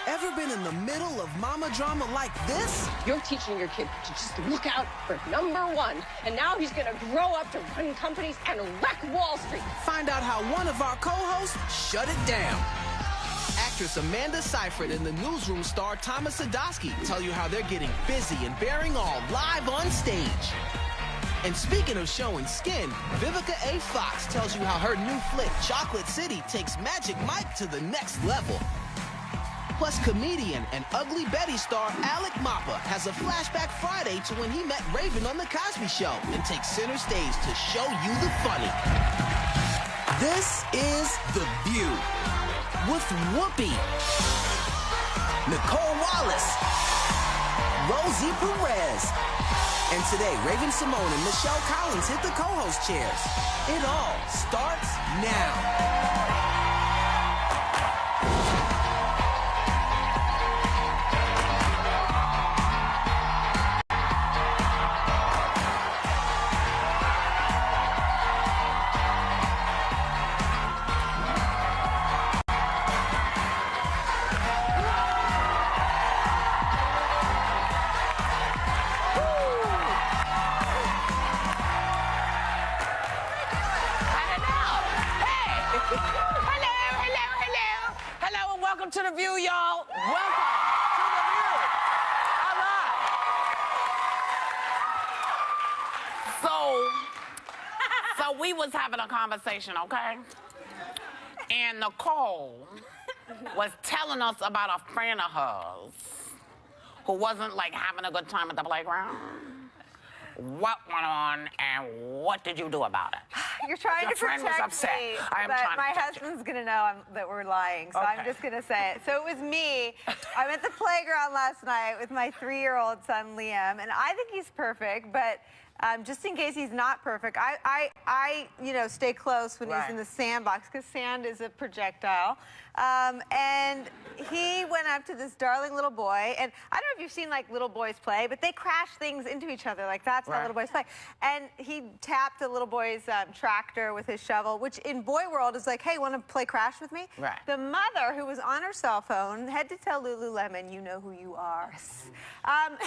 Ever been in the middle of mama drama like this? You're teaching your kid to just look out for #1, and now he's gonna grow up to run companies and wreck Wall Street. Find out how one of our co-hosts shut it down. Actress Amanda Seyfred and the Newsroom star Thomas Sadoski tell you how they're getting busy and bearing all live on stage. And speaking of showing skin, Vivica A. Fox tells you how her new flick, Chocolate City, takes Magic Mike to the next level. Plus, comedian and Ugly Betty star Alec Mapa has a flashback Friday to when he met Raven on The Cosby Show and takes center stage to show you the funny. This is The View with Whoopi, Nicole Wallace, Rosie Perez. And today, Raven Simone and Michelle Collins hit the co-host chairs. It all starts now. To The View, y'all. Welcome to The View. All right. So we was having a conversation, okay? And Nicole was telling us about a friend of hers who wasn't, like, having a good time at the playground. What went on, and what did you do about it? You're trying to protect me, but my husband's going to know that we're lying, so I'm just going to say it. So it was me. I'm at the playground last night with my 3-year-old son, Liam, and I think he's perfect, but just in case he's not perfect, I stay close when he's in the sandbox, because sand is a projectile. And he went up to this darling little boy, and I don't know if you've seen, like, little boys play, but they crash things into each other. Like, that's how little boys play. And he tapped the little boy's tractor with his shovel, which in boy world is like, hey, want to play Crash with me? Right. The mother, who was on her cell phone, had to tell Lululemon, you know who you are, yelled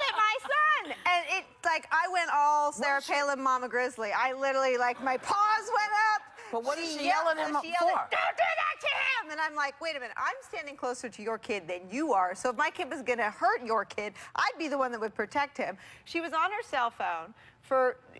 at my son. And it, like, I went all Sarah Palin, Mama Grizzly. I literally, like, my paws went up. But what is she yelling at him for? Don't do that to him! And I'm like, wait a minute, I'm standing closer to your kid than you are, so if my kid was gonna hurt your kid, I'd be the one that would protect him. She was on her cell phone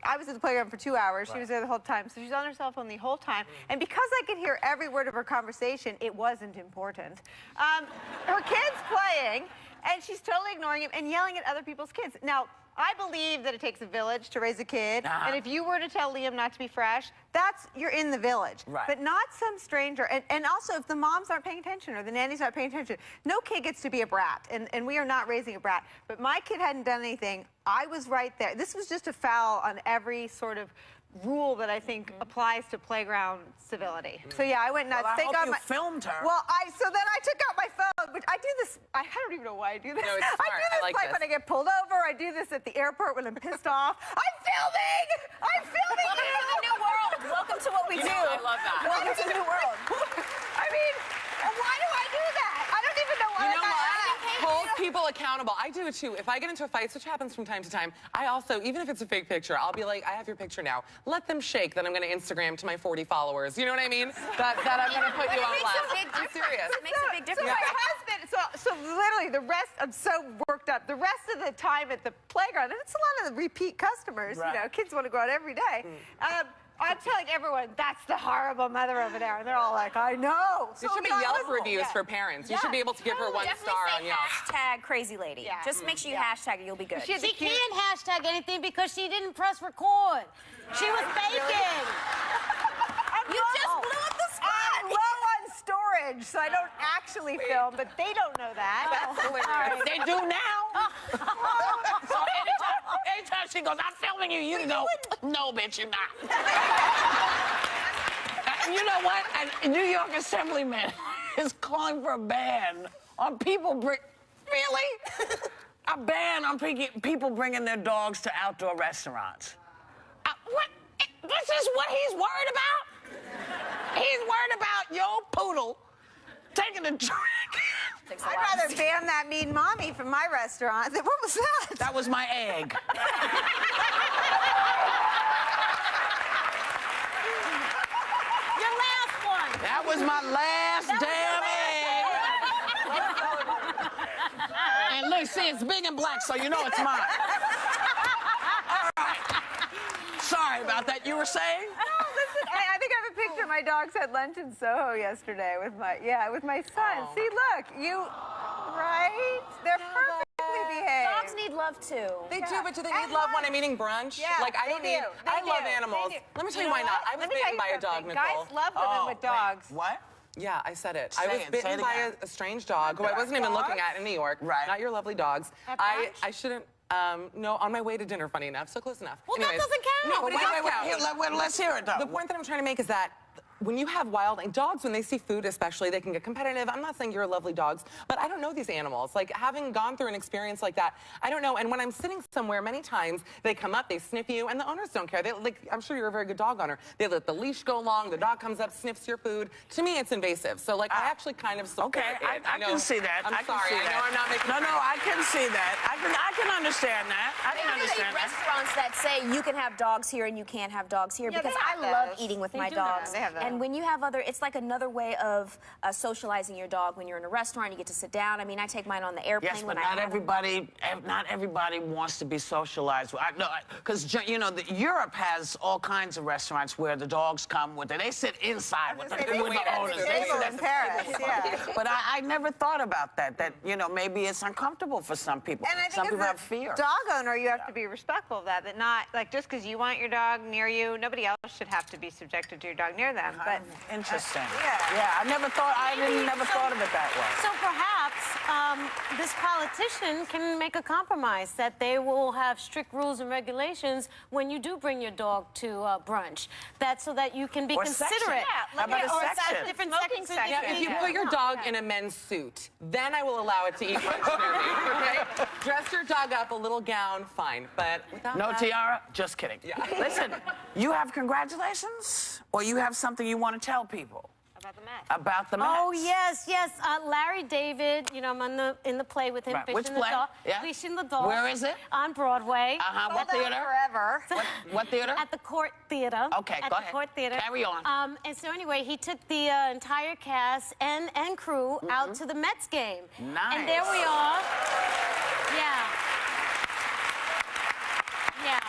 I was at the playground for 2 hours, she was there the whole time, so she's on her cell phone the whole time, and because I could hear every word of her conversation, it wasn't important. Her kid's playing, and she's totally ignoring him and yelling at other people's kids. Now, I believe that it takes a village to raise a kid, and if you were to tell Liam not to be fresh, you're in the village. Right. But not some stranger. And also, if the moms aren't paying attention or the nannies aren't paying attention, no kid gets to be a brat, and we are not raising a brat. But my kid hadn't done anything. I was right there. This was just a foul on every sort of rule that I think applies to playground civility. So yeah, I went nuts. Well, I hope you filmed her. Well, so then I took out my phone, which I do this, I don't even know why I do this. No, it's smart. I do this like when I get pulled over. I do this at the airport when I'm pissed off. I'm filming! I'm filming! Welcome to the new world. Welcome to what we do. I love that. Welcome to the new world. I mean, why do I do that? I don't even know why I got that. Hold people accountable. I do it too. If I get into a fight, which happens from time to time, I also, even if it's a fake picture, I'll be like, I have your picture now. Let them shake that I'm going to Instagram to my 40 followers. You know what I mean? That I'm going to put you on blast. I'm serious. It makes a big difference. So my husband, so literally the rest, I'm so worked up. The rest of the time at the playground, and it's a lot of the repeat customers, you know, kids want to go out every day. I'm telling everyone, that's the horrible mother over there. And they're all like, I know. There should be Yelp reviews for parents. You should be able to give her 1 star on Yelp. Hashtag crazy lady. Yeah. Just make sure you hashtag it, you'll be good. She can't hashtag anything because she didn't press record. She was baking. You just blew up the spot. I'm low on storage, so I don't actually film, but they don't know that. That's hilarious. They do now. So anytime she goes, I'm filming you, you go, no, bitch, you're not. You know what? A New York Assemblyman is calling for a ban on people really? A ban on people bringing their dogs to outdoor restaurants. What? This is what he's worried about? He's worried about your poodle taking a drink. I'd rather ban that mean mommy from my restaurant. What was that? That was my egg. Your last one. That was my last damn egg. And look, see, it's big and black, so you know it's mine. All right. Sorry about that. You were saying? No, listen, I think I have a picture. My dogs had lunch in Soho yesterday with my son. Oh. See, look, right? They're perfectly behaved. Dogs need love too. They do, but do they need love when I'm eating brunch? Yeah, like, I they don't need... do. I They love do. animals. They do. Let me tell You you know why not. what? I was Let me tell bitten you by a dog, something. Nicole. Guys love women with dogs. What? Yeah, I said it. Say I was it. Say bitten it by again. a strange dog who I wasn't even looking at in New York. Right. Not your lovely dogs. At I brunch? shouldn't... no, on my way to dinner, funny enough, so close enough. Well, that Anyways. doesn't count. No, but it does count. Here, let's hear it, though. The point that I'm trying to make is that when you have wild dogs, when they see food especially, they can get competitive. I'm not saying you're lovely dogs, but I don't know these animals. Like, having gone through an experience like that, I don't know. And when I'm sitting somewhere, many times, they come up, they sniff you, and the owners don't care. They, like, I'm sure you're a very good dog owner. They let the leash go long, the dog comes up, sniffs your food. To me, it's invasive. So, like, I actually kind of support Okay, it. I can see that. I'm I can sorry. see I know that. I'm not making No, I can see that. I can understand that. I There can are understand that. restaurants that say you can have dogs here and you can't have dogs here Yeah, because they I have love those. eating with They my do have dogs. those. They have those. And when you have it's like another way of socializing your dog. When you're in a restaurant, you get to sit down. I mean, I take mine on the airplane. Yes, when but I not everybody wants to be socialized. Because you know, Europe has all kinds of restaurants where the dogs come with it. They sit inside with the owners. They sit in Paris, yeah. But I never thought about that. That maybe it's uncomfortable for some people. And I think some people as have a fear. dog owner, you have to be respectful of that. That not like just because you want your dog near you, nobody else should have to be subjected to your dog near them. But Interesting. yeah. I never thought of it that way. So perhaps this politician can make a compromise that they will have strict rules and regulations when you do bring your dog to brunch. So that you can be Or considerate. section. Yeah, How about a or section? different Smoking sections. section. Yeah, if you put your dog in a men's suit, then I will allow it to eat lunch near me, okay? Dress your dog up, a little gown, fine. But without No that, tiara? Just kidding. Yeah. Listen, you have congratulations? Or you have something you want to tell people? About the Mets. About the Mets? Oh, yes. Larry David, I'm in the play with him, Right. Fishing Which the play? Dog. Yeah. Fishing the Dog. Where is it? On Broadway. Uh-huh. What Sold out theater? forever. What theater? At the Court Theater. Okay, at go the ahead. Court Theater. Carry on. And so anyway, he took the entire cast and crew out to the Mets game. Nice. And there we are. Yeah. Yeah.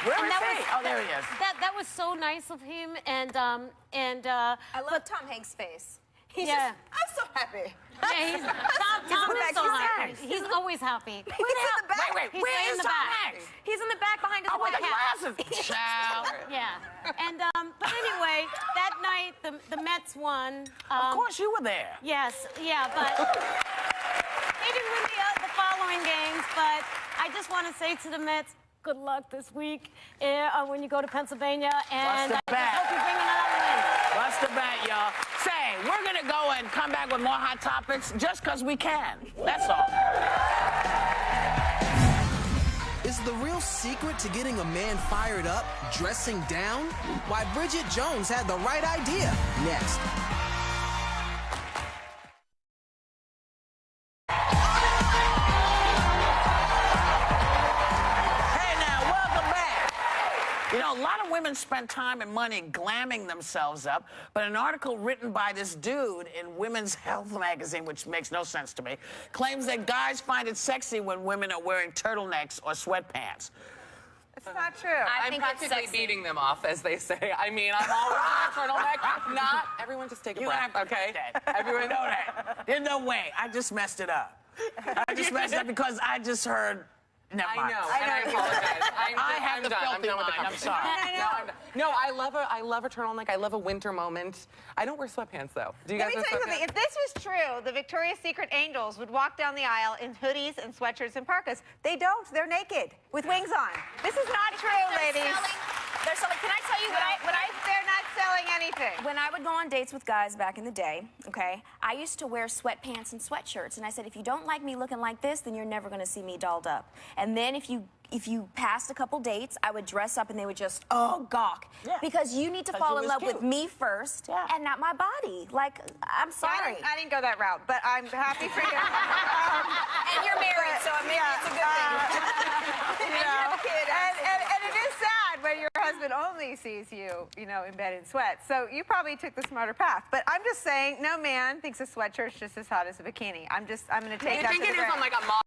Where And is that he? was- Oh, there he is. That was so nice of him, and I love Tom Hanks' face. He's Yeah. I'm so happy. yeah, he's Tom in the is back. so He's happy. nice. He's always happy. He's in the back. Wait, He's where in is the Tom back. Hanks? He's in the back behind his Oh, with white the hat. glasses. Child. Yeah, and but anyway, that night the Mets won. Of course you were there. Yes, yeah, but they didn't win the following games. But I just want to say to the Mets, good luck this week when you go to Pennsylvania, and Bust the I just hope you bring another win. Bust the bet, y'all. Say, we're going to go and come back with more hot topics just because we can. That's all. Is the real secret to getting a man fired up dressing down? Why Bridget Jones had the right idea. Next. Hey, now, welcome back. You know, a lot of women spend time and money glamming themselves up, but an article written by this dude in Women's Health magazine, which makes no sense to me, claims that guys find it sexy when women are wearing turtlenecks or sweatpants. It's not true. I I'm think it's practically sexy. beating them off, as they say. I mean, I'm always in a turtleneck. Not everyone, just take a You breath, have to okay? cut that. Everyone know that. There's no way. I just messed it up. I just messed it up because I just heard. Never I mind. know, and I apologize. I have I'm the done. filthy I'm done with the mind. I'm conversation. sorry. No, I'm done. No, I love a turtleneck. I love a winter moment. I don't wear sweatpants, though. Do you Let guys me wear tell you something. sweatpants? If this was true, the Victoria's Secret angels would walk down the aisle in hoodies and sweatshirts and parkas. They don't. They're naked with wings on. This is not true, ladies. They're selling. Can I tell you what I They're not selling anything. When I would go on dates with guys back in the day, okay, I used to wear sweatpants and sweatshirts, and I said, if you don't like me looking like this, then you're never going to see me dolled up. And then if you passed a couple dates, I would dress up and they would just, oh, gawk. Yeah. Because you need to fall in love with me first and not my body. Like, I'm sorry. I didn't go that route, but I'm happy for you. And you're married, so maybe it's a good thing. And you have a kid. And it is sad when your husband only sees you, you know, in bed in sweats. So you probably took the smarter path. But I'm just saying, no man thinks a sweatshirt's just as hot as a bikini. I'm going to take that I think it is on like a model.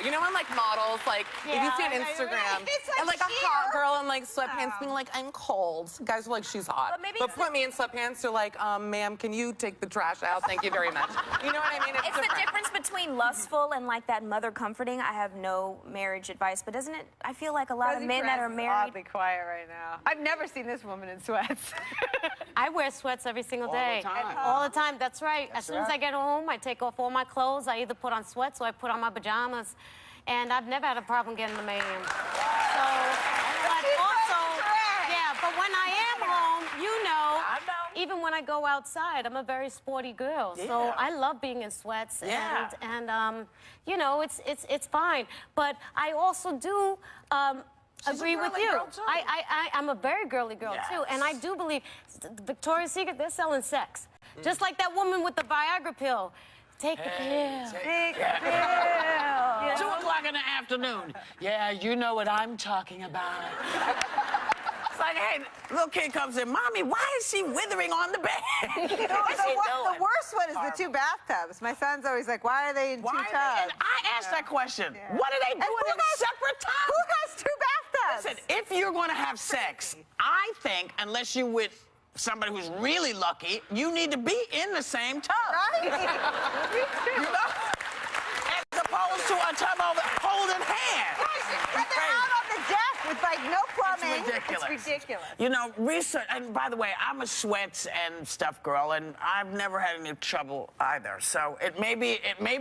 You know when like models, like if you see on Instagram, and like a hot girl in like sweatpants being like, I'm cold. Guys are like, she's hot. But put me in sweatpants, they're like, ma'am, can you take the trash out? Thank you very much. You know what I mean? It's the difference between lustful and like that mother comforting. I have no marriage advice, but doesn't it, I feel like a lot of men that are married. Oddly quiet right now. I've never seen this woman in sweats. I wear sweats every single day. All the time, that's right. As soon as I get home, I take off all my clothes. I either put on sweats or I put on my pajamas. And I've never had a problem getting them in. So, but also, but when I am home, you know, even when I go outside, I'm a very sporty girl. Yeah. So I love being in sweats. Yeah. And you know, it's fine. But I also do agree with you. I'm a very girly girl, too. And I do believe Victoria's Secret, they're selling sex. Just like that woman with the Viagra pill. Take the pill. Take the pill. 2 o'clock in the afternoon. Yeah, you know what I'm talking about. It's like, hey, little kid comes in, Mommy, why is she withering on the bed? The worst one is the 2 bathtubs. My son's always like, why are they in 2 tubs? And I asked that question. Yeah. What are they doing in separate tubs? Who has 2 bathtubs? Listen, if you're going to have sex, I think, unless you're with somebody who's really lucky, you need to be in the same tub. Right? You know? As opposed to a tub over holding hands. Right. They're out on the deck with like no plumbing. It's ridiculous. It's ridiculous. You know, research, and by the way, I'm a sweats and stuff girl, and I've never had any trouble either. So it may be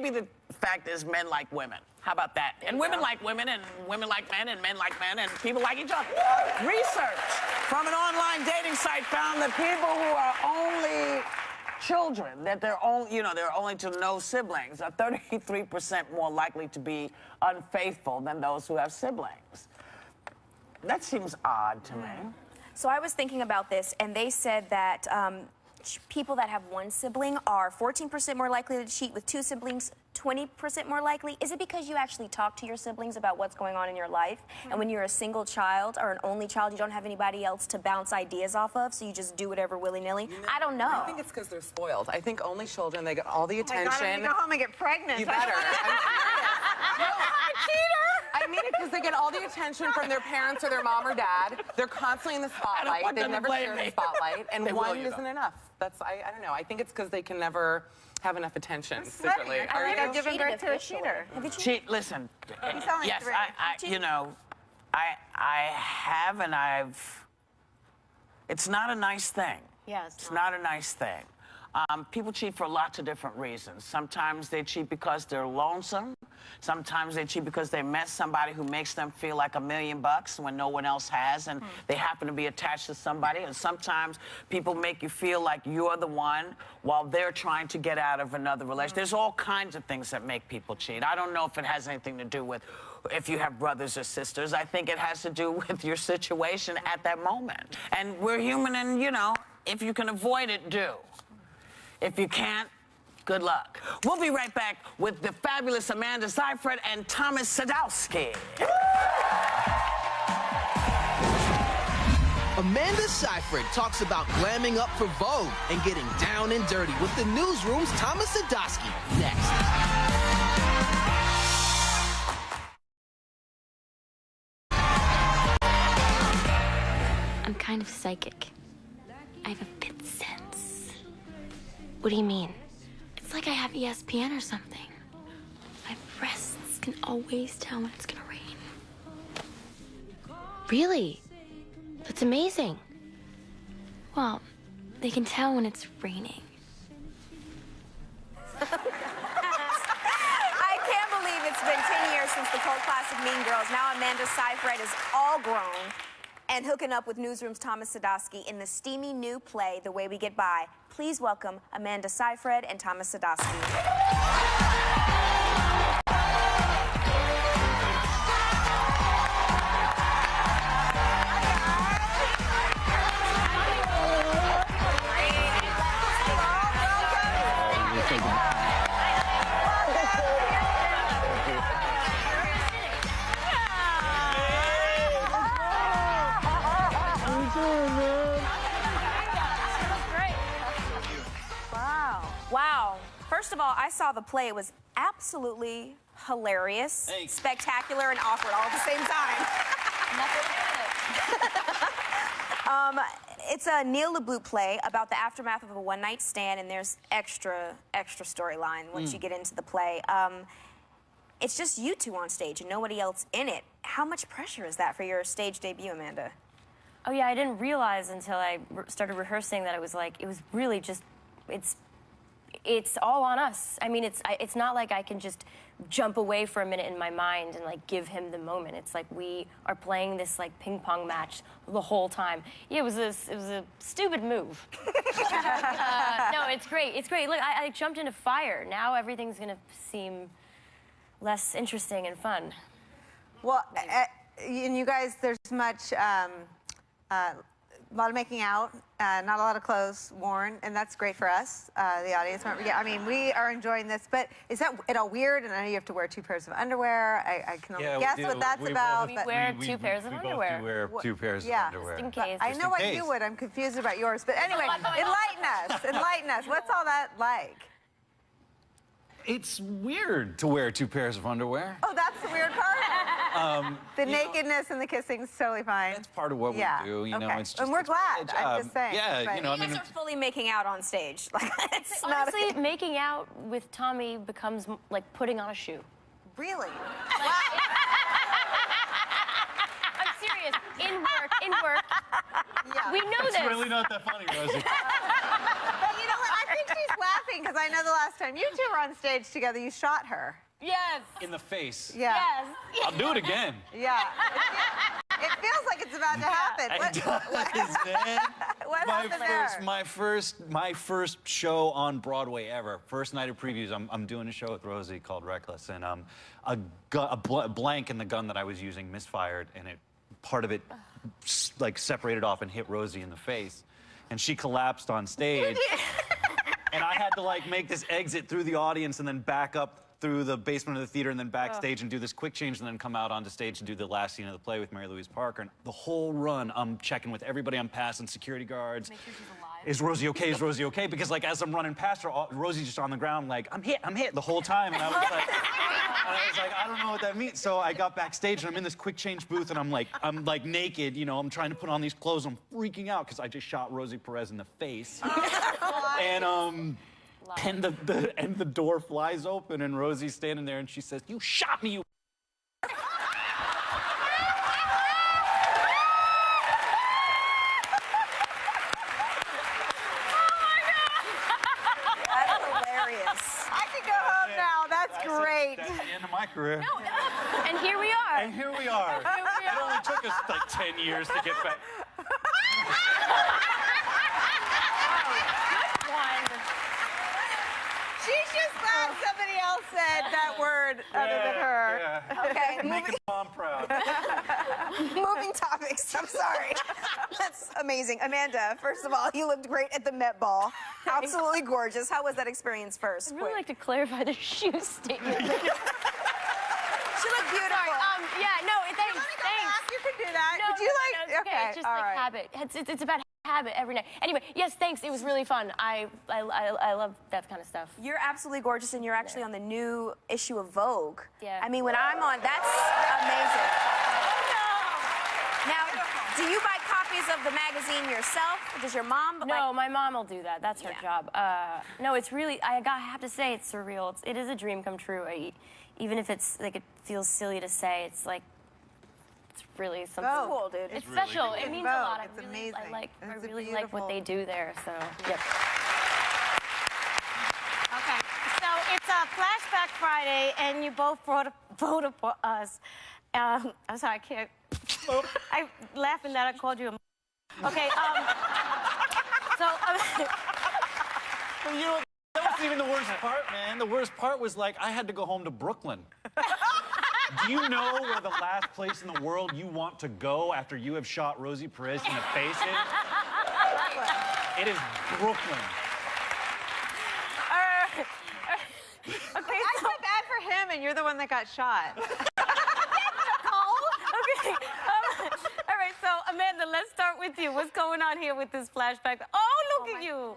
the fact is men like women. How about that? And women like women, and women like men, and men like men, and people like each other. Research from an online dating site found that people who are only children, that they're only to no siblings, are 33% more likely to be unfaithful than those who have siblings. That seems odd to me. So I was thinking about this, and they said that people that have 1 sibling are 14% more likely to cheat, with 2 siblings, 20% more likely. Is it because you actually talk to your siblings about what's going on in your life? And when you're a single child or an only child, you don't have anybody else to bounce ideas off of, so you just do whatever willy-nilly? I don't know. I think it's because they're spoiled. I think only children, they get all the attention. Oh my God, I'm gonna go home and get pregnant. You better. I mean it because they get all the attention from their parents or their mom or dad. They're constantly in the spotlight. They've never shared the spotlight, and one isn't enough. I don't know. I think it's because they can never have enough attention secretly. Are you giving birth to a cheater? Have you cheated? Listen. He's only yes, 3. you know, I have, and I've. It's not a nice thing. Yes. It's not a nice thing. People cheat for lots of different reasons. Sometimes they cheat because they're lonesome. Sometimes they cheat because they met somebody who makes them feel like $1 million when no one else has, and they happen to be attached to somebody. And sometimes people make you feel like you're the one while they're trying to get out of another relationship. There's all kinds of things that make people cheat. I don't know if it has anything to do with if you have brothers or sisters. I think it has to do with your situation at that moment. And we're human, and, you know, if you can avoid it, do. If you can't, good luck. We'll be right back with the fabulous Amanda Seyfred and Thomas Sadowski. Amanda Seyfred talks about glamming up for Vogue and getting down and dirty with the newsroom's Thomas Sadowski. Next. I'm kind of psychic. I have a fifth sense. What do you mean? It's like I have ESPN or something. My breasts can always tell when it's gonna rain. Really? That's amazing. Well, they can tell when it's raining. I can't believe it's been 10 years since the cult classic Mean Girls. Now Amanda Seyfred is all grown and hooking up with Newsroom's Thomas Sadowski in the steamy new play, The Way We Get By. Please welcome Amanda Seyfred and Thomas Sadowski. Wow. First of all, I saw the play. It was absolutely hilarious, spectacular, and awkward all at the same time. It's a Neil LeBout play about the aftermath of a one-night stand, and there's extra storyline once you get into the play. It's just you two on stage and nobody else in it. How much pressure is that for your stage debut, Amanda? Oh, yeah, I didn't realize until I started rehearsing that it was really just, it's all on us. I mean, it's not like I can just jump away for a minute in my mind and like give him the moment. It's like we are playing this like ping pong match the whole time. Yeah, it was a stupid move. No, it's great. It's great. Look, I jumped into fire. Now everything's gonna seem less interesting and fun. Well, and you guys, there's much. A lot of making out, not a lot of clothes worn, and that's great for us, the audience. Yeah, I mean, we are enjoying this, but is that at all weird? And I know you have to wear 2 pairs of underwear. I can only guess what that's about. We wear 2 pairs of underwear. We wear 2 pairs of underwear. Just in case. I know what you would. I'm confused about yours. But anyway, enlighten us. Enlighten us. What's all that like? It's weird to wear 2 pairs of underwear. Oh, that's the weird part? The nakedness and the kissing is totally fine. That's part of what we do, you know. It's just, and we're glad, I'm just saying. Yeah, you know, You guys are fully making out on stage. Like, it's honestly, making out with Tommy becomes like putting on a shoe. Really? I'm serious. In work. Yeah. We know this. It's really not that funny, Rosie. But you know what? I think she's laughing because I know the last time you two were on stage together, you shot her. Yes. In the face. Yeah. Yes. I'll do it again. Yeah. It feels like it's about to happen. What happened there? My first show on Broadway ever. First night of previews. I'm doing a show with Rosie called Reckless, and a blank in the gun that I was using misfired, and part of it like separated off and hit Rosie in the face, and she collapsed on stage. And I had to like make this exit through the audience and then back up through the basement of the theater and then backstage and do this quick change and then come out onto stage and do the last scene of the play with Mary Louise Parker. And the whole run, I'm checking with everybody I'm passing, security guards. Make sure she's alive. Is Rosie okay? Is Rosie okay? Because like as I'm running past her, Rosie's just on the ground like, I'm hit the whole time. And I was like, I don't know what that means. So I got backstage and I'm in this quick change booth and I'm like naked, you know, I'm trying to put on these clothes. I'm freaking out because I just shot Rosie Perez in the face. And the door flies open and Rosie's standing there and she says, "You shot me, you." That's hilarious. I can go home now. That's great. That's the end of my career. No. And here we are. And here we are. It only took us like 10 years to get back. She's just glad somebody else said that word other than her. Yeah. Okay, Make his mom proud. Moving topics. I'm sorry. That's amazing. Amanda, first of all, you looked great at the Met Ball. Absolutely gorgeous. How was that experience first? I'd really like to clarify the shoe statement. She looked beautiful. Sorry, yeah, no, thanks. You can do that. No, Would you like? no, it's okay. It's just like habit. It's about habit every night. Anyway, yes, thanks. It was really fun. I love that kind of stuff. You're absolutely gorgeous, and you're actually on the new issue of Vogue. Yeah. I mean, when I'm on, that's amazing. Now, do you buy copies of the magazine yourself? Does your mom? No, my mom will do that. That's her job. No, it's really. I have to say, it's surreal. It is a dream come true. Even if it's like it feels silly to say, it's like. It's really something cool, dude. It's special. Really it means Vogue. a lot. It's amazing. I really like what they do there. So, yep. Okay. So it's a Flashback Friday, and you both brought a photo for us. I'm sorry, I can't. I'm laughing that I called you a. Okay. So. Well, you know, that wasn't even the worst part, man. The worst part was like I had to go home to Brooklyn. Do you know where the last place in the world you want to go after you have shot Rosie Perez in the face is? It is Brooklyn. Okay, I feel bad for him, and you're the one that got shot. Okay. All right, so Amanda, let's start with you. What's going on here with this flashback? Oh, look at you.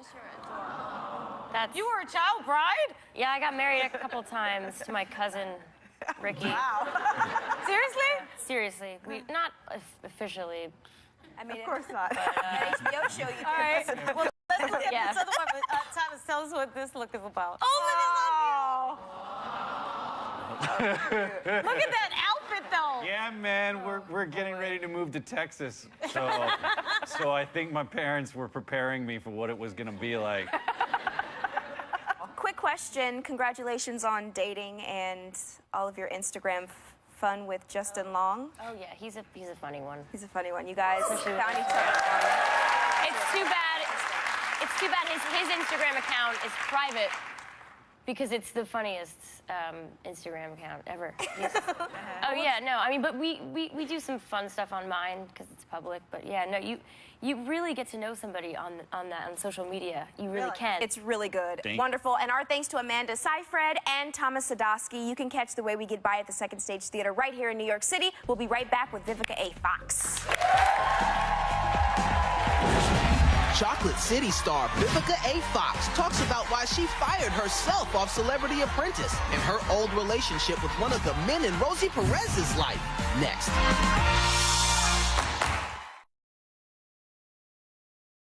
You were a child bride? Yeah, I got married a couple times to my cousin, Ricky. Wow. Seriously? Seriously. Not officially. I mean, of course not. HBO show you. All right. Well, let's look at Yeah. this other one. Thomas, tell us what this look is about. Oh. Look at that outfit, though. Yeah, man, we're getting ready to move to Texas. So I think my parents were preparing me for what it was gonna be like. Quick question. Congratulations on dating and all of your Instagram fun with Justin Long. Oh yeah, he's a funny one. He's a funny one. You guys found each other. It's too bad. It's too bad his Instagram account is private because it's the funniest Instagram account ever. Oh yeah, no, I mean, but we do some fun stuff on mine because it's public. But yeah, no, you really get to know somebody on social media. You really can. It's really good. Thank Wonderful. And our thanks to Amanda Seyfred and Thomas Sadowski. You can catch The Way We Get By at the Second Stage Theater right here in New York City. We'll be right back with Vivica A. Fox. Chocolate City star Vivica A. Fox talks about why she fired herself off Celebrity Apprentice and her old relationship with one of the men in Rosie Perez's life. Next.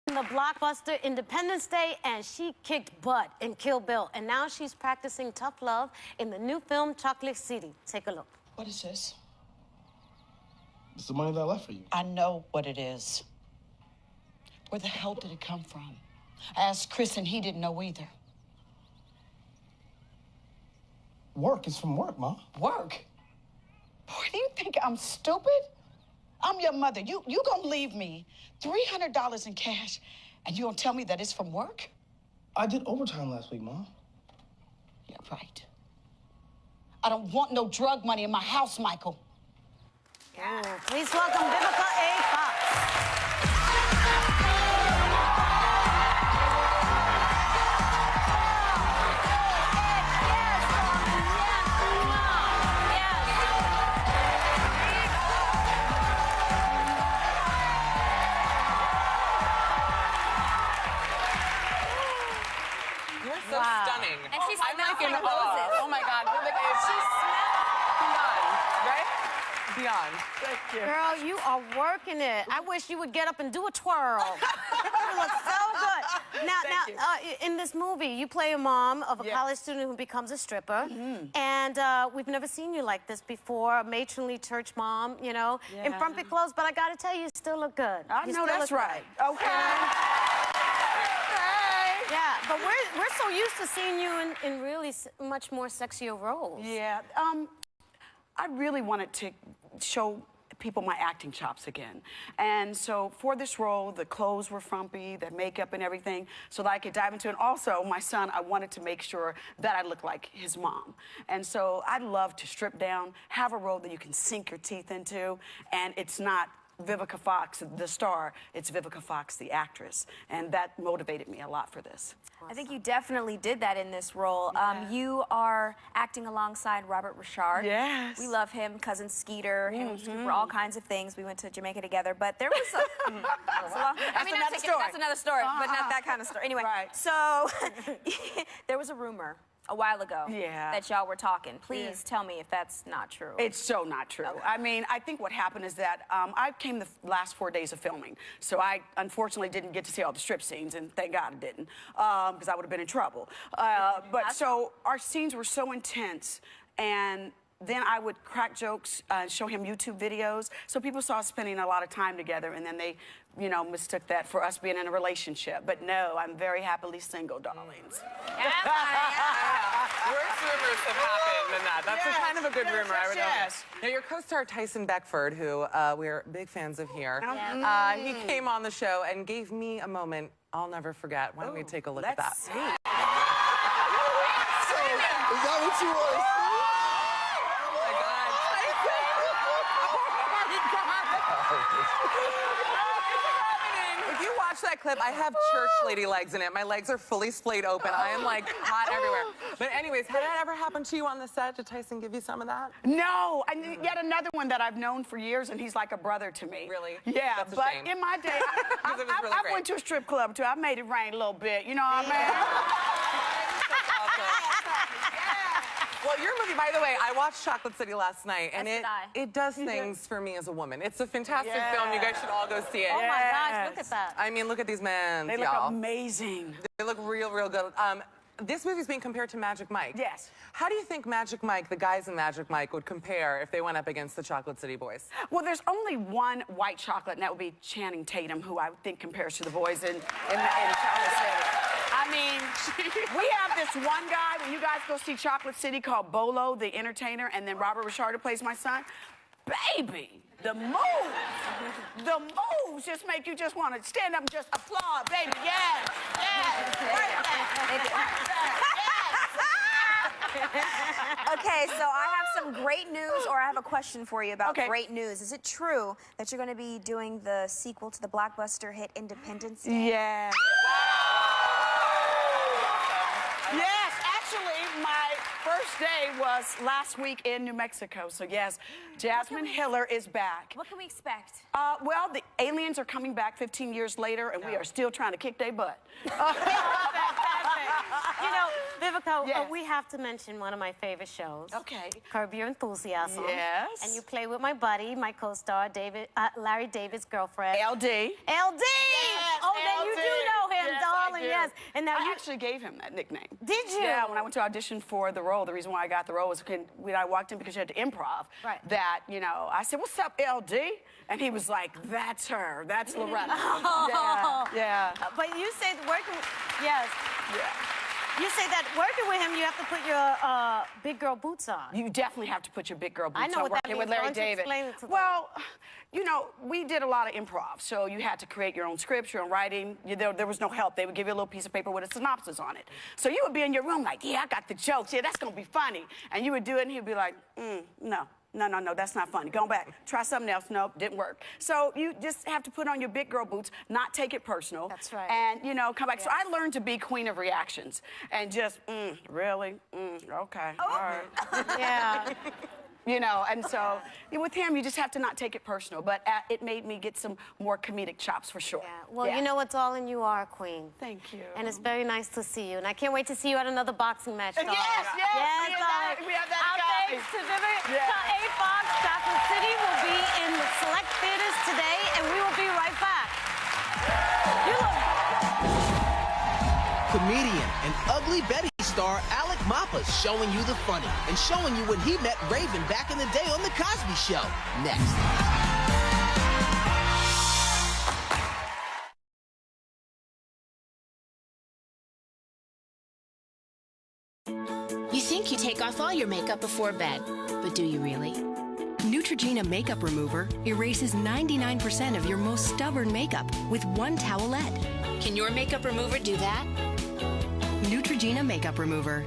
The blockbuster Independence Day, and she kicked butt in Kill Bill. And now she's practicing tough love in the new film Chocolate City. Take a look. What is this? It's the money that I left for you. I know what it is. Where the hell did it come from? I asked Chris, and he didn't know either. Work is from work, Ma. Work? Boy, do you think I'm stupid? I'm your mother. You gonna leave me $300 in cash, and you gonna tell me that it's from work? I did overtime last week, Ma. Yeah, right. I don't want no drug money in my house, Michael. Ooh, please welcome Vivica A. Fox. You're so stunning. And she I'm smells like in like awe. roses. Oh my God, she smells beyond, right? Beyond. Thank you. Girl, you are working it. I wish you would get up and do a twirl. You look so good. Now, in this movie, you play a mom of a college student who becomes a stripper. And we've never seen you like this before, a matronly church mom, you know, in frumpy clothes. But I got to tell you, you still look good. I know that's right. Okay. Yeah, but we're so used to seeing you in really much more sexier roles. Yeah. I really wanted to show people my acting chops again. And so for this role, the clothes were frumpy, the makeup and everything, so that I could dive into it. Also, my son, I wanted to make sure that I looked like his mom. And so I love to strip down, have a role that you can sink your teeth into, and it's not Vivica Fox, the star, it's Vivica Fox, the actress. And that motivated me a lot for this. I think you definitely did that in this role. You are acting alongside Robert Richard. Yes. We love him, cousin Skeeter, him for all kinds of things. We went to Jamaica together, but there was a... That's another story, but not that kind of story. Anyway, so there was a rumor a while ago that y'all were talking. Please tell me if that's not true. It's so not true. Okay. I mean, I think what happened is that I came the last 4 days of filming, so I unfortunately didn't get to see all the strip scenes, and thank God I didn't, because I would have been in trouble. But so our scenes were so intense, and then I would crack jokes, show him YouTube videos, so people saw us spending a lot of time together, and then they, you know, mistook that for us being in a relationship. But no, I'm very happily single, darlings. Worse rumors have happened than that. That's Yes, a kind of a good yes, rumor. I would yes. know. Now, your co-star Tyson Beckford, who we're big fans of here, he came on the show and gave me a moment I'll never forget. Why don't we take a look at that? See. So, is that what you want to see? Oh my God, Tyson! Oh my God! If you watch that clip, I have church lady legs in it. My legs are fully splayed open. I am like hot everywhere. But anyways, had that ever happened to you on the set? Did Tyson give you some of that? No, and yet another one that I've known for years, and he's like a brother to me. Really? Yeah, That's a but shame. in my day, Because it was really I great. went to a strip club too. I made it rain a little bit. You know what I mean? Well, your movie, by the way, I watched Chocolate City last night, and As did I. it does things for me as a woman. It's a fantastic film. You guys should all go see it. Oh my gosh, look at that. I mean, look at these men, They look y'all. amazing. They look real, real good. This movie's being compared to Magic Mike. Yes. How do you think Magic Mike, the guys in Magic Mike, would compare if they went up against the Chocolate City boys? Well, there's only one white chocolate, and that would be Channing Tatum, who I think compares to the boys in Chocolate City. I mean, we have this one guy, when you guys go see Chocolate City, called Bolo, the entertainer, and then Robert Richard, who plays my son. Baby, the moves just make you just want to stand up and just applaud, baby. Yes, yes. Okay, so I have some great news, or I have a question for you about Okay. great news. Is it true that you're going to be doing the sequel to the blockbuster hit Independence Day? Yeah. Yes, actually, my first day was last week in New Mexico. So yes, Jasmine Hiller is back. What can we expect? Well, the aliens are coming back 15 years later, and we are still trying to kick their butt. You know, Vivica, Yes. we have to mention one of my favorite shows. Okay. Curb Your Enthusiasm. Yes. And you play with my buddy, my co-star, Larry David's girlfriend. LD. LD! Yes, Oh, then you LD. do know him, Yes, darling, I do. yes. And now I you actually gave him that nickname. Did you? Yeah, when I went to audition for the role, the reason why I got the role was when I walked in, because you had to improv. Right. That, you know, I said, "What's up, LD?" And he was like, "That's her. That's Loretta." Oh. Yeah. But you say working, yes. Yeah. You say that working with him, you have to put your big girl boots on. You definitely have to put your big girl boots I know on what that working with means. Larry Why don't you David. explain it to them? Well, you know, we did a lot of improv, so you had to create your own scripts, your own writing. There was no help. They would give you a little piece of paper with a synopsis on it. So you would be in your room like, "Yeah, I got the jokes. Yeah, that's gonna be funny." And you would do it, and he'd be like, "No. No, that's not funny. Go back. Try something else." Nope, didn't work. So you just have to put on your big girl boots, not take it personal. That's right. And, you know, come back. Yes. So I learned to be queen of reactions and just, really? Okay. Oh. All right. Yeah. You know, and so with him, you just have to not take it personal. But it made me get some more comedic chops for sure. Yeah. Well, Yeah. you know what, darling, you are a queen. Thank you. And it's very nice to see you. And I can't wait to see you at another boxing match, darling. Yes, Yes, we have that Our guy. thanks to Vivica Yeah. A Fox. Chocolate City will be in the select theaters today, and we will be right back. You look... Comedian and Ugly Betty star Alec Mappa's showing you the funny and showing you when he met Raven back in the day on The Cosby Show. Next. You think you take off all your makeup before bed, but do you really? Neutrogena Makeup Remover erases 99% of your most stubborn makeup with one towelette. Can your makeup remover do that? Neutrogena Makeup Remover.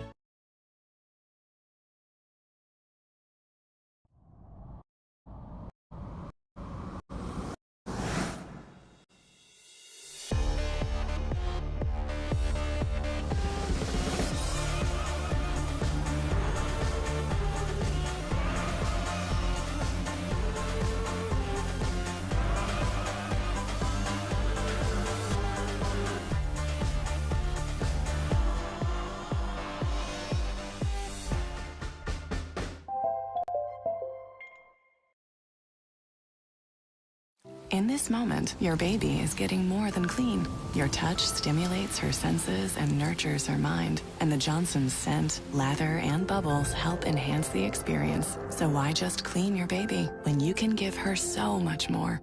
In this moment, your baby is getting more than clean. Your touch stimulates her senses and nurtures her mind. And the Johnson's scent, lather, and bubbles help enhance the experience. So why just clean your baby when you can give her so much more?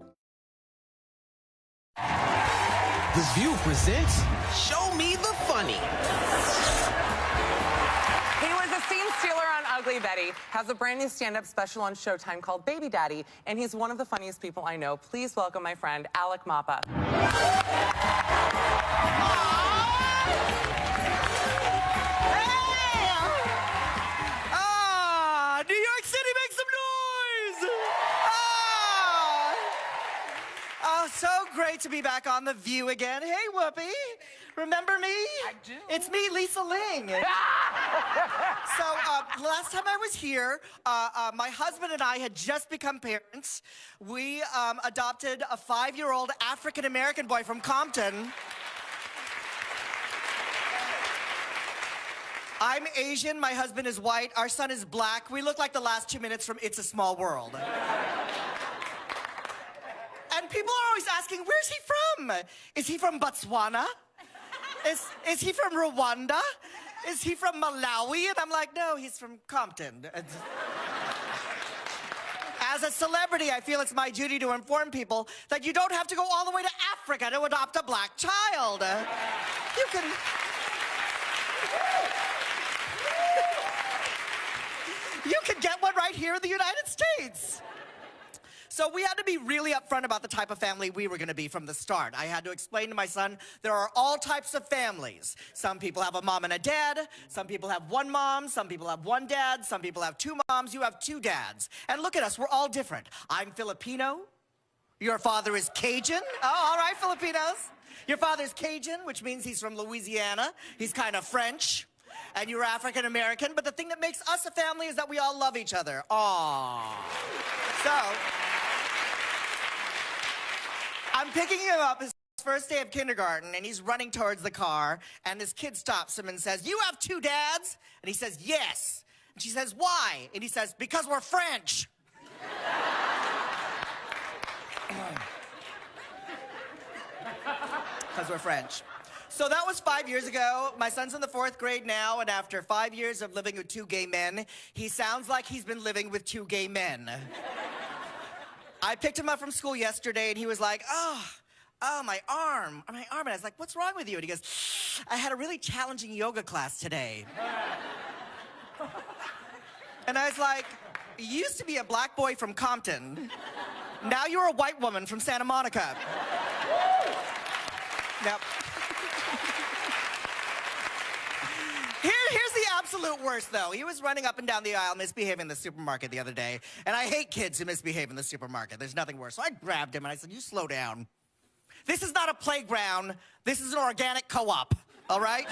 The View presents Show Me the Funny. He was a has a brand new stand-up special on Showtime called Baby Daddy, and he's one of the funniest people I know. Please welcome my friend, Alec Mapa. New York City, make some noise! Oh, so great to be back on The View again. Hey, Whoopi. Remember me? I do. It's me, Lisa Ling. So, last time I was here, my husband and I had just become parents. We adopted a 5-year-old African-American boy from Compton. I'm Asian, my husband is white, our son is black. We look like the last 2 minutes from It's a Small World. And people are always asking, where's he from? Is he from Botswana? Is he from Rwanda? Is he from Malawi? And I'm like, no, he's from Compton. As a celebrity, I feel it's my duty to inform people that you don't have to go all the way to Africa to adopt a black child. You can... You can get one right here in the United States. So we had to be really upfront about the type of family we were going to be from the start. I had to explain to my son there are all types of families. Some people have a mom and a dad. Some people have one mom. Some people have one dad. Some people have 2 moms. You have 2 dads. And look at us. We're all different. I'm Filipino. Your father is Cajun. Oh, all right, Filipinos. Your father's Cajun, which means he's from Louisiana. He's kind of French. And you're African American, but the thing that makes us a family is that we all love each other. Aww. So, I'm picking him up his first day of kindergarten, and he's running towards the car, and this kid stops him and says, "You have 2 dads?" And he says, "Yes." And she says, "Why?" And he says, "Because we're French." Because we're French. So that was 5 years ago. My son's in the 4th grade now, and after 5 years of living with 2 gay men, he sounds like he's been living with 2 gay men. I picked him up from school yesterday, and he was like, oh, my arm. And I was like, what's wrong with you? And he goes, I had a really challenging yoga class today. And I was like, you used to be a black boy from Compton. Now you're a white woman from Santa Monica. Now, here's the absolute worst, though. He was running up and down the aisle misbehaving in the supermarket the other day, and I hate kids who misbehave in the supermarket. There's nothing worse. So I grabbed him, and I said, you slow down. This is not a playground. This is an organic co-op, all right?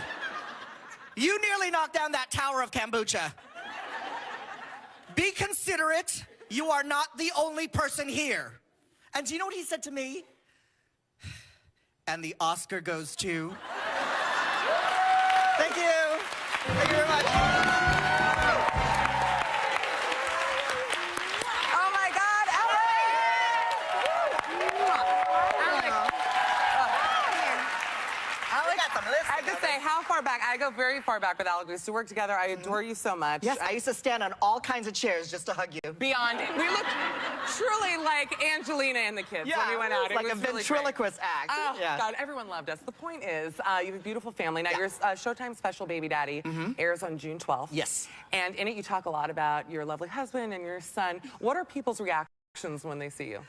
You nearly knocked down that tower of kombucha. Be considerate. You are not the only person here. And do you know what he said to me? And the Oscar goes to... Thank you. Thank you very much. Oh my God, Alec! Alec, I have to say, how far back? I go very far back with Alec. We used to work together. I adore you so much. Yes, I used to stand on all kinds of chairs just to hug you. Beyond it. We looked truly like Angelina and the kids when we went out. It was like a ventriloquist act. Oh, God, everyone loved us. The point is, you have a beautiful family. Now, your Showtime special, Baby Daddy, airs on June 12th. Yes. And in it, you talk a lot about your lovely husband and your son. What are people's reactions when they see you?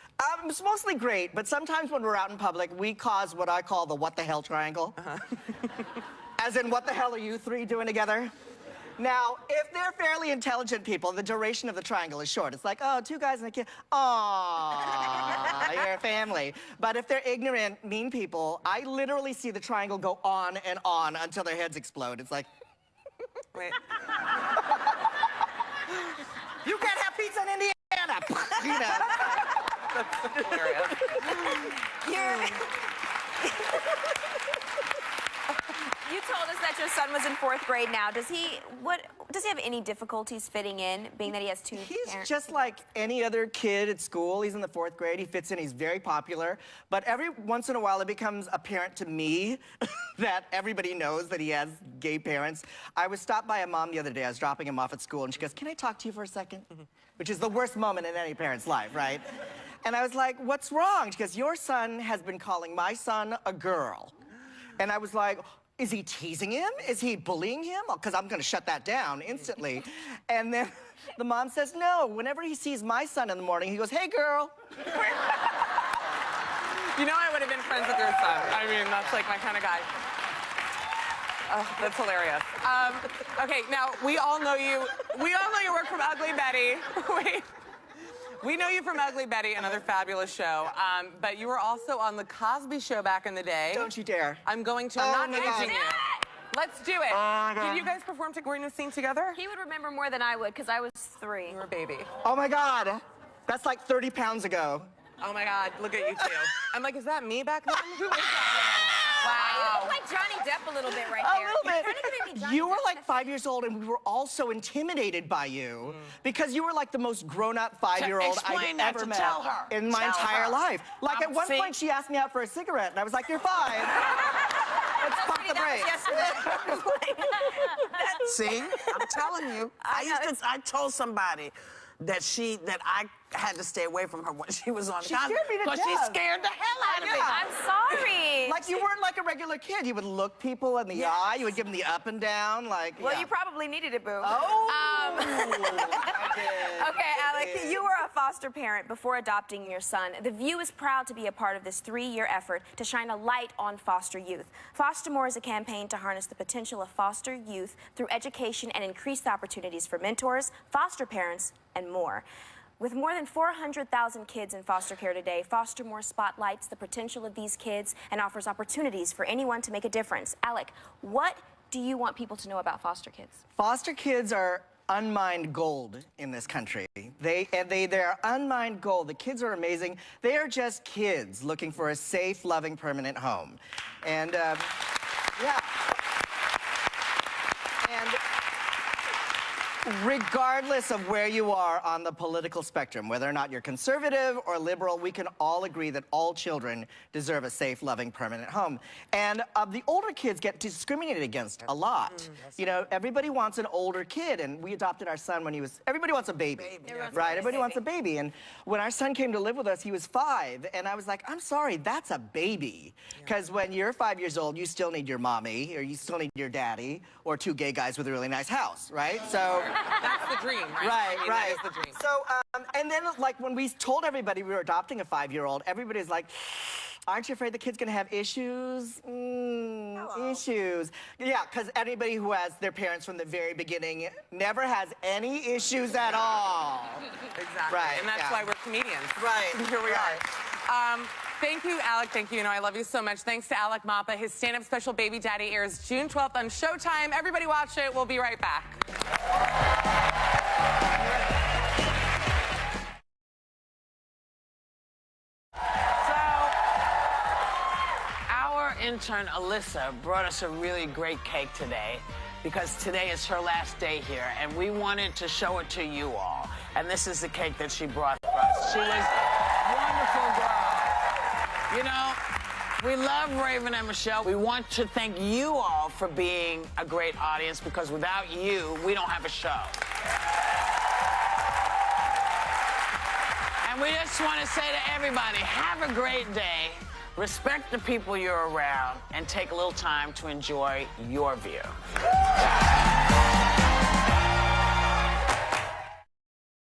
It's mostly great, but sometimes when we're out in public, we cause what I call the what the hell triangle. As in, what the hell are you 3 doing together? Now, if they're fairly intelligent people, the duration of the triangle is short. It's like, oh, 2 guys and a kid. Aww, you're a family. But if they're ignorant, mean people, I literally see the triangle go on and on until their heads explode. It's like... Wait. You can't have pizza in Indiana! You know. That's hilarious. You told us that your son was in 4th grade now. Does he have any difficulties fitting in, being that he has 2 He's parents? just like any other kid at school. He's in the 4th grade. He fits in. He's very popular. But every once in a while, it becomes apparent to me that everybody knows that he has gay parents. I was stopped by a mom the other day. I was dropping him off at school, and she goes, can I talk to you for a second? Which is the worst moment in any parent's life, right? And I was like, what's wrong? She goes, your son has been calling my son a girl. And I was like, is he teasing him? Is he bullying him? Because I'm going to shut that down instantly. And then the mom says, no, whenever he sees my son in the morning, he goes, hey, girl. You know I would have been friends with your son. I mean, that's like my kind of guy. Oh, that's hilarious. Okay, now, we all know you work from Ugly Betty. We know you from Ugly Betty, another fabulous show. But you were also on The Cosby Show back in the day. Don't you dare. I'm not aging you. Let's do it. Did you guys perform were in a scene together? He would remember more than I would, because I was 3. You were a baby. Oh, my God. That's like 30 pounds ago. Oh, my God. Look at you two. I'm like, is that me back then? Who is that? Wow. You look like Johnny Depp a little bit right there. A little bit. You were like 5 years old, and we were all so intimidated by you because you were like the most grown-up 5-year-old I've ever met in my entire life. Like at one point, she asked me out for a cigarette, and I was like, "You're 5." Let's pump the brakes. See, I'm telling you. I told somebody that I had to stay away from her when she was on She scared me to death. she scared the hell out of me. I'm sorry. Like you weren't like a regular kid. You would look people in the eye. You would give them the up and down. Like, well, you probably needed it, boo. Oh. Okay, Alec, you were a foster parent before adopting your son. The View is proud to be a part of this 3-year effort to shine a light on foster youth. Foster More is a campaign to harness the potential of foster youth through education and increase the opportunities for mentors, foster parents, and more. With more than 400,000 kids in foster care today, Foster More spotlights the potential of these kids and offers opportunities for anyone to make a difference. Alec, what do you want people to know about foster kids? Foster kids are unmined gold in this country. They're unmined gold. The kids are amazing. They are just kids looking for a safe, loving, permanent home. And, yeah. And regardless of where you are on the political spectrum, whether or not you're conservative or liberal, we can all agree that all children deserve a safe, loving, permanent home. And the older kids get discriminated against a lot. You know, everybody wants an older kid, and we adopted our son when he was, everybody wants a baby, right? Everybody wants a baby. And when our son came to live with us, he was 5, and I was like, I'm sorry, that's a baby. Because when you're 5 years old, you still need your mommy, or you still need your daddy, or 2 gay guys with a really nice house, right? So. That's the dream, right? Right. That is the dream. So, and then, like, when we told everybody we were adopting a 5-year-old, everybody's like, aren't you afraid the kid's gonna have issues? Issues. Yeah, because anybody who has their parents from the very beginning never has any issues at all. Exactly. Right, And that's why we're comedians. Right. Here we are. Thank you, Alec. Thank you. You know, I love you so much. Thanks to Alec Mapa. His stand-up special, Baby Daddy, airs June 12th on Showtime. Everybody watch it. We'll be right back. Our intern, Alyssa, brought us a really great cake today because today is her last day here, and we wanted to show it to you all. And this is the cake that she brought for us. She was a wonderful girl. You know, we love Raven and Michelle. We want to thank you all for being a great audience because without you, we don't have a show. And we just want to say to everybody, have a great day, respect the people you're around, and take a little time to enjoy your view.